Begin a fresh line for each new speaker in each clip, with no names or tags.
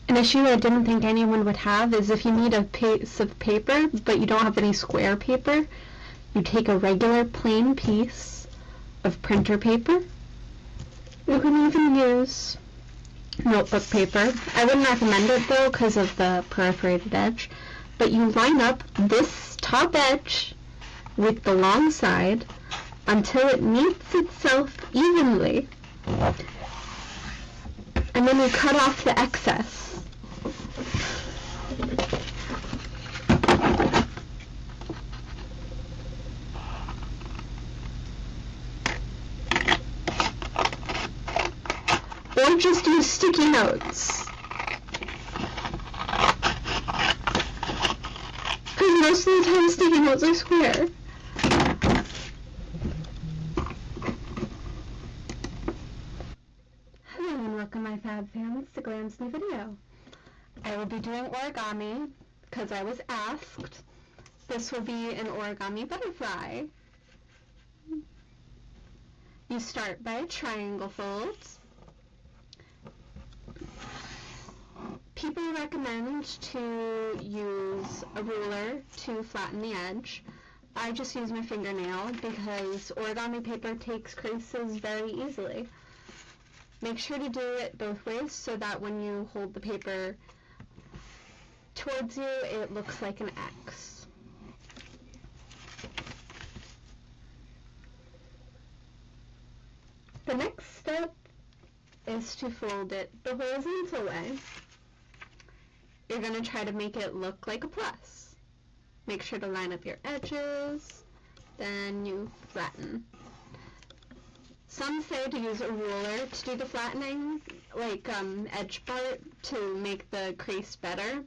An issue I didn't think anyone would have is if you need a piece of paper, but you don't have any square paper, you take a regular plain piece of printer paper. You can even use notebook paper. I wouldn't recommend it though because of the perforated edge, but you line up this top edge with the long side until it meets itself evenly, and then you cut off the excess. Or just use sticky notes. Because most of the time sticky notes are square. Hello and welcome my fab fans to Glam's new video. I will be doing origami because I was asked. This will be an origami butterfly. You start by a triangle fold. People recommend to use a ruler to flatten the edge. I just use my fingernail because origami paper takes creases very easily. Make sure to do it both ways so that when you hold the paper towards you, it looks like an X. The next step is to fold it the horizontal way. You're going to try to make it look like a plus. Make sure to line up your edges, then you flatten. Some say to use a ruler to do the flattening, like edge part, to make the crease better.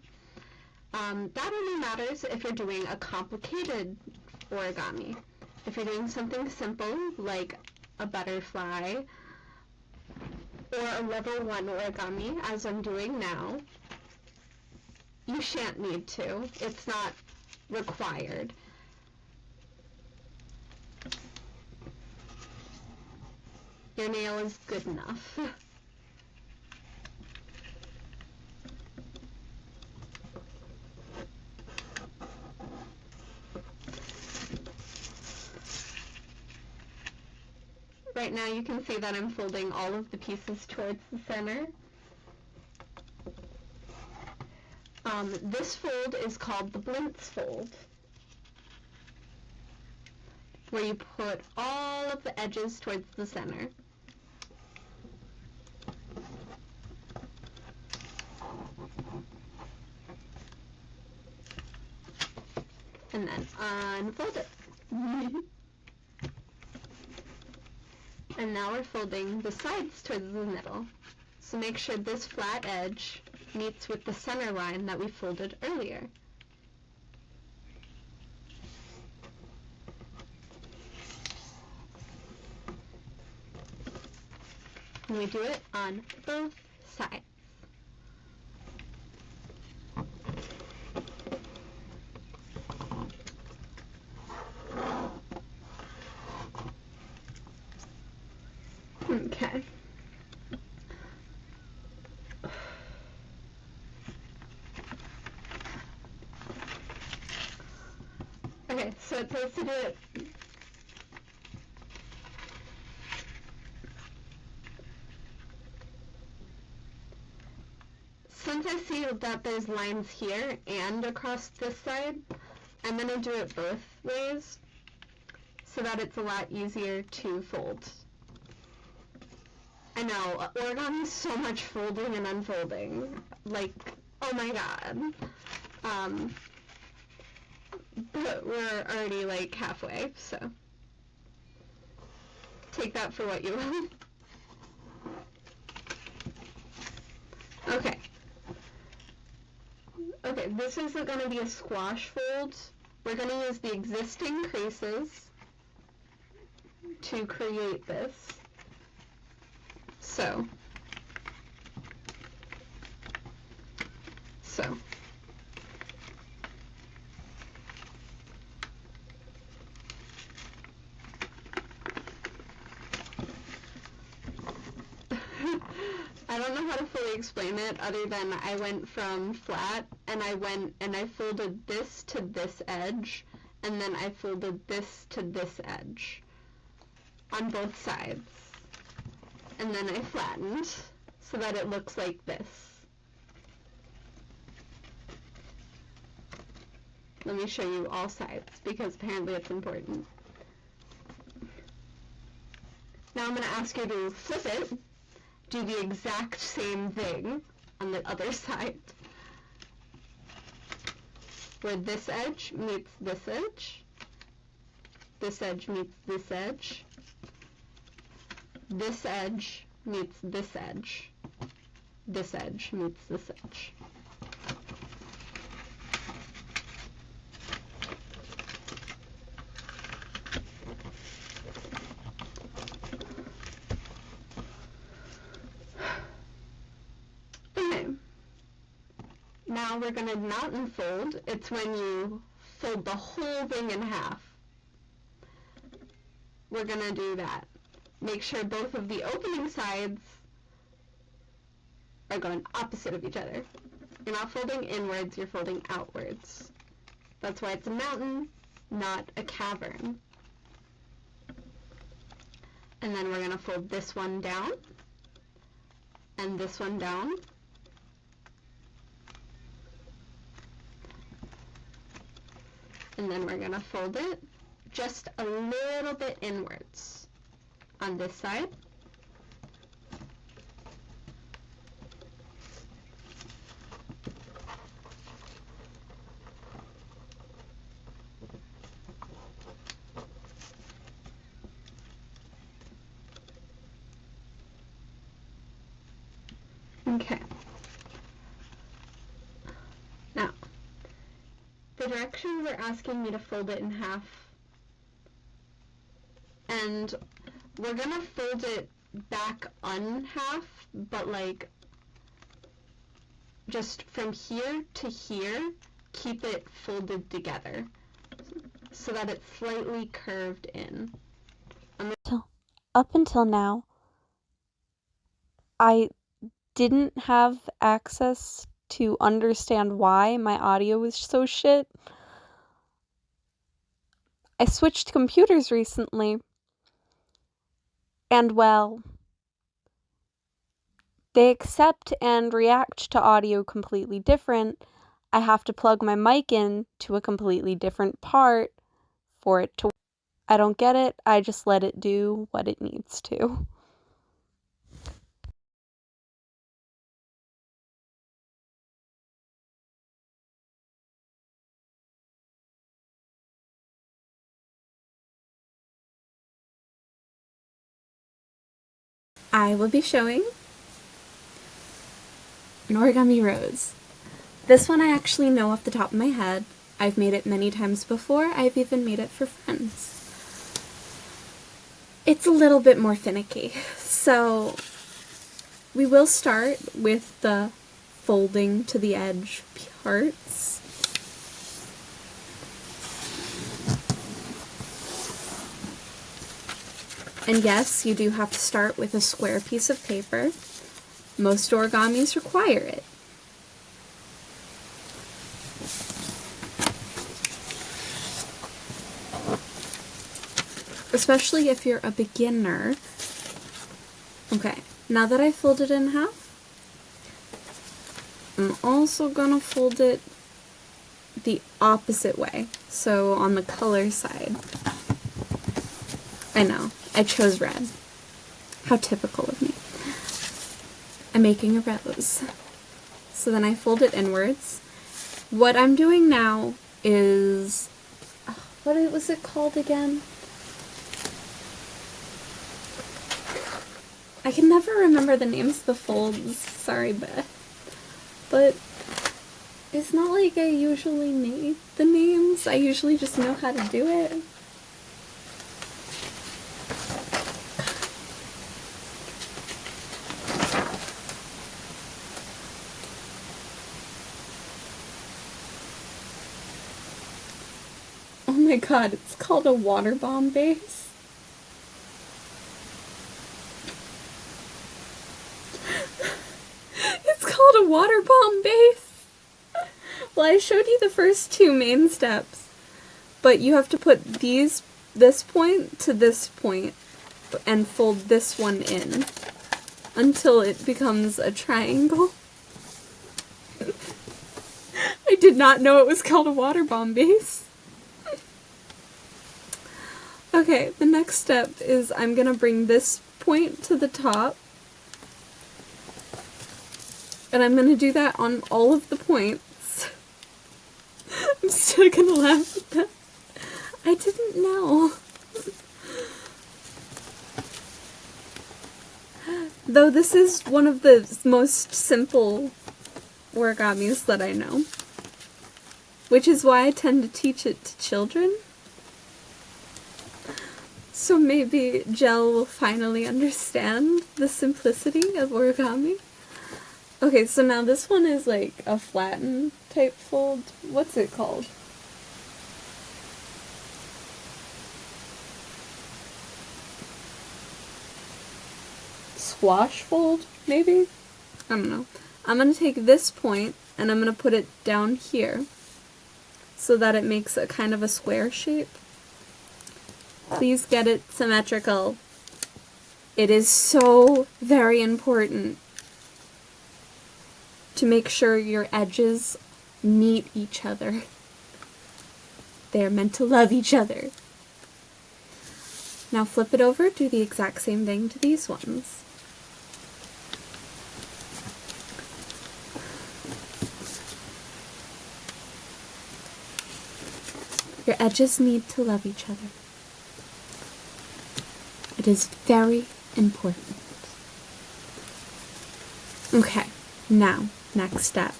That only matters if you're doing a complicated origami. If you're doing something simple, like a butterfly, or a level 1 origami, as I'm doing now, you shan't need to. It's not required. Your nail is good enough. Right now you can see that I'm folding all of the pieces towards the center. This fold is called the blintz fold, where you put all of the edges towards the center. And then unfold it. And now we're folding the sides towards the middle. So make sure this flat edge meets with the center line that we folded earlier. And we do it on both sides. Okay. Okay, so it says to do it since I see that there's lines here and across this side, I'm going to do it both ways so that it's a lot easier to fold. I know, origami is so much folding and unfolding. Like, oh my god. But we're already like halfway, so take that for what you will. Okay. Okay, this isn't going to be a squash fold. We're going to use the existing creases to create this. So. I don't don't know how to fully explain it other than I went from flat and I folded this to this edge and then I folded this to this edge on both sides. And then I flattened so that it looks like this. Let me show you all sides because apparently it's important. Now I'm going to ask you to flip it, do the exact same thing on the other side, where this edge meets this edge meets this edge meets this edge meets this edge. Now we're going to not unfold. It's when you fold the whole thing in half. We're going to do that. Make sure both of the opening sides are going opposite of each other. You're not folding inwards, you're folding outwards. That's why it's a mountain, not a cavern. And then we're going to fold this one down and this one down. And then we're going to fold it just a little bit inwards on this side. Okay. Now, the directions are asking me to fold it in half, and we're gonna fold it back un-half, but like just from here to here, keep it folded together so that it's slightly curved in.
Up until now, I didn't have access to understand why my audio was so shit. I switched computers recently, and well, they accept and react to audio completely different. I have to plug my mic in to a completely different part for it to work. I don't get it, I just let it do what it needs to. I will be showing an origami rose. This one I actually know off the top of my head. I've made it many times before. I've even made it for friends. It's a little bit more finicky. So we will start with the folding to the edge parts. And yes, you do have to start with a square piece of paper. Most origamis require it. Especially if you're a beginner. Okay, now that I folded it in half, I'm also gonna fold it the opposite way. So on the color side. I know, I chose red. How typical of me. I'm making a rose. So then I fold it inwards. What I'm doing now is, what was it called again? I can never remember the names of the folds. Sorry, Beth. But it's not like I usually need the names. I usually just know how to do it. Oh my god, it's called a water bomb base. water bomb base. Well, I showed you the first two main steps, but you have to put this point to this point and fold this one in until it becomes a triangle. I did not know it was called a water bomb base. Okay, the next step is I'm gonna bring this point to the top, and I'm gonna do that on all of the points. I'm still gonna laugh at that. I didn't know. Though this is one of the most simple origamis that I know, which is why I tend to teach it to children. So maybe Jel will finally understand the simplicity of origami. Okay, so now this one is like a flattened type fold. What's it called? Squash fold, maybe? I don't know. I'm going to take this point and I'm going to put it down here so that it makes a kind of a square shape. Please get it symmetrical. It is so very important to make sure your edges meet each other. They are meant to love each other. Now flip it over, do the exact same thing to these ones. Your edges need to love each other. It is very important. Okay, now, next step.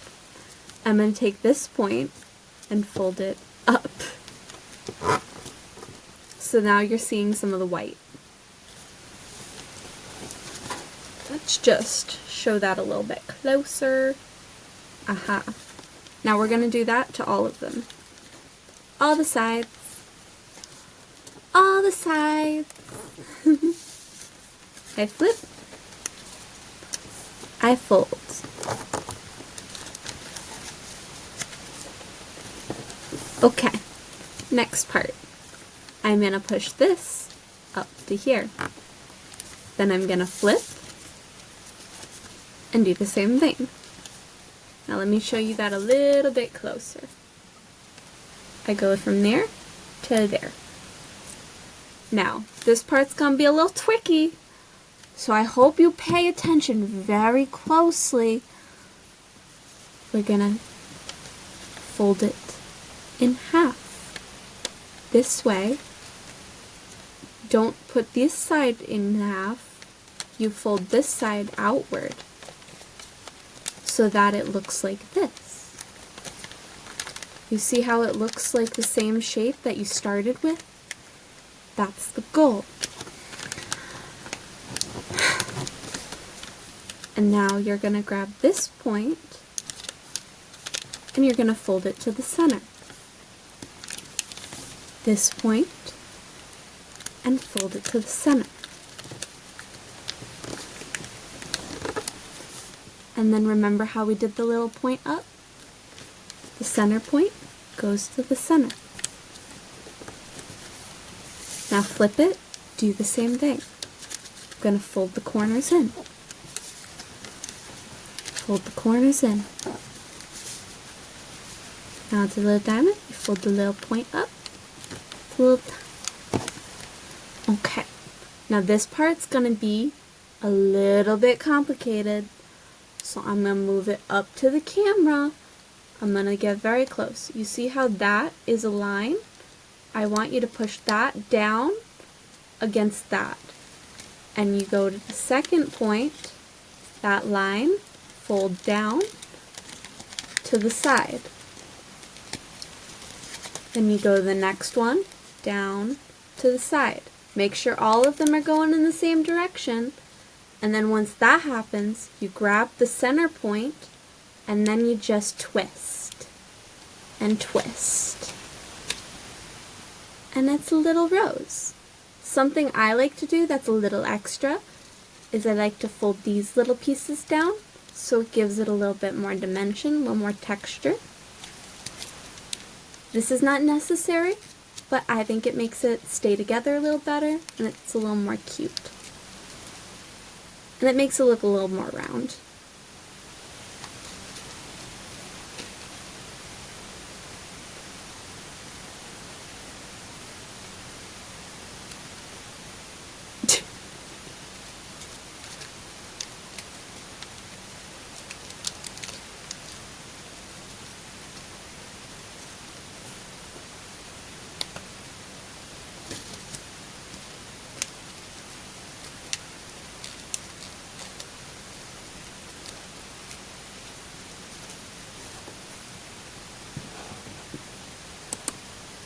I'm going to take this point and fold it up. So now you're seeing some of the white. Let's just show that a little bit closer. Aha. Now we're going to do that to all of them. All the sides. All the sides. I flip. I fold. Okay, next part. I'm going to push this up to here. Then I'm going to flip and do the same thing. Now let me show you that a little bit closer. I go from there to there. Now, this part's going to be a little tricky, so I hope you pay attention very closely. We're going to fold it in half. This way. Don't put this side in half. You fold this side outward so that it looks like this. You see how it looks like the same shape that you started with? That's the goal. And now you're going to grab this point and you're going to fold it to the center. This point and fold it to the center. And then remember how we did the little point up? The center point goes to the center. Now flip it, do the same thing. I'm going to fold the corners in. Fold the corners in. Now it's a little diamond, you fold the little point up. Okay, now this part's going to be a little bit complicated, so I'm going to move it up to the camera. I'm going to get very close. You see how that is a line? I want you to push that down against that. And you go to the second point, that line, fold down to the side. Then you go to the next one, down to the side. Make sure all of them are going in the same direction. And then once that happens, you grab the center point and then you just twist and twist. And it's a little rose. Something I like to do that's a little extra is I like to fold these little pieces down so it gives it a little bit more dimension, a little more texture. This is not necessary, but I think it makes it stay together a little better, and it's a little more cute. And it makes it look a little more round.